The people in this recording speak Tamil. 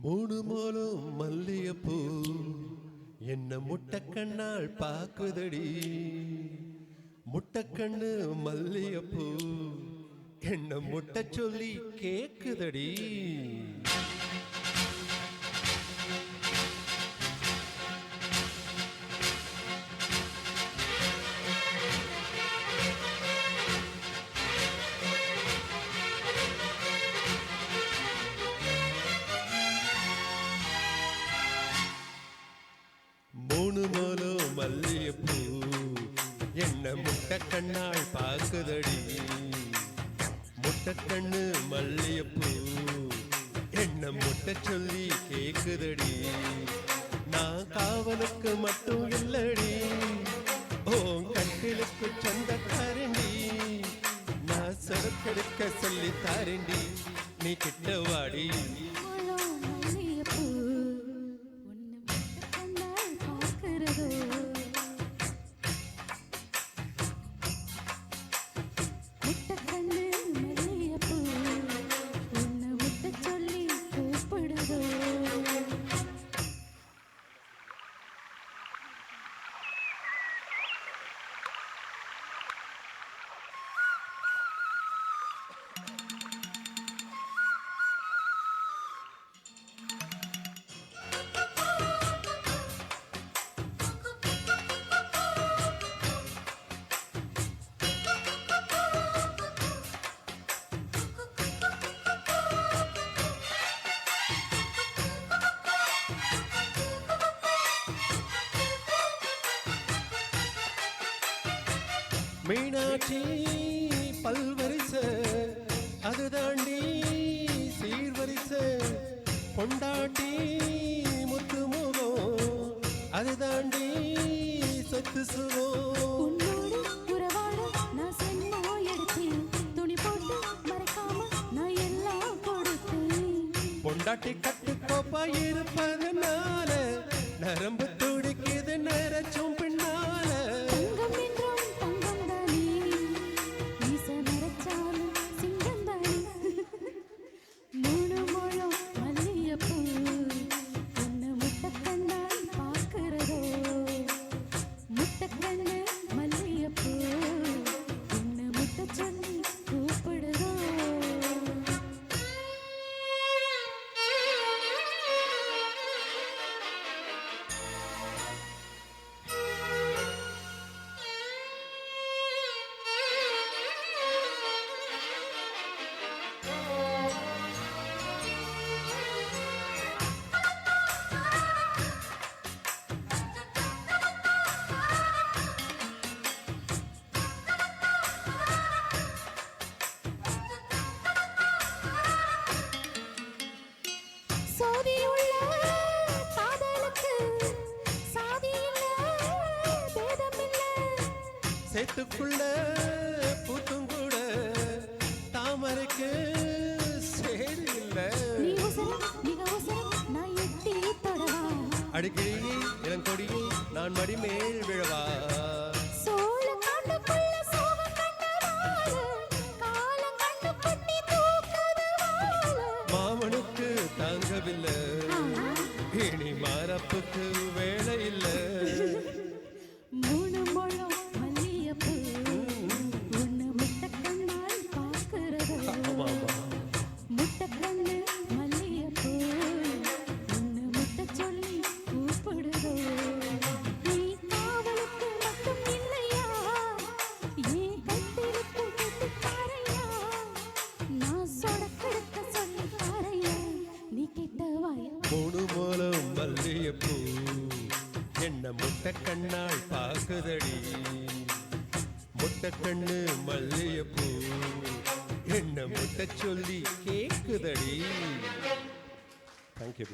மூணு மூலம் மல்லியப்பூ என்ன முட்டக்கண்ணால் பாக்குதடி. முட்டக்கண்ணு மல்லியப்பூ என்ன முட்டை சொல்லி கேக்குதடி. மூணு மூலோ மல்லியப்பூ என்ன முட்டக்கண்ணால் பாக்குதடி. முட்டக்கண்ணு மல்லியப்பூ என்ன முட்டை சொல்லி கேக்குதடி. நான் காவலுக்கு மட்டும் இல்லடி, ஓ கட்டிலுக்கு சொந்தக்காரண்டி. நான் சொடக்கெடுக்க சொல்லி தாரண்டி, நீ கிட்ட வாடி. மீனாட்சி பல்வரிச அது தாண்டி சீர்வரிச. பொண்டாட்டி முத்து முகம் அது தாண்டி சொத்து சுகம். பொண்டாட்டி கட்டு கோப்பா இருப்பதனால நரம்பு துடிக்குது நரச்சும் பின்னால. சேத்துக்குள்ள பூத்தும் கூட தாமரைக்கு சேரு இல்ல. அடிக்கடி இளங்கொடி நான் மடிமேல் விழவா. மாமனுக்கு தாங்கவில்லை இனி மாரப்புக்கு வேலை இல்லை. மூணு மூலம் மல்லியப்பூ என்ன முட்டக்கண்ணால் பாக்குதடி. முட்டக்கண்ணு மல்லியப்பூ என்ன முட்டை சொல்லி கேக்குதடி. தேங்க்யூ.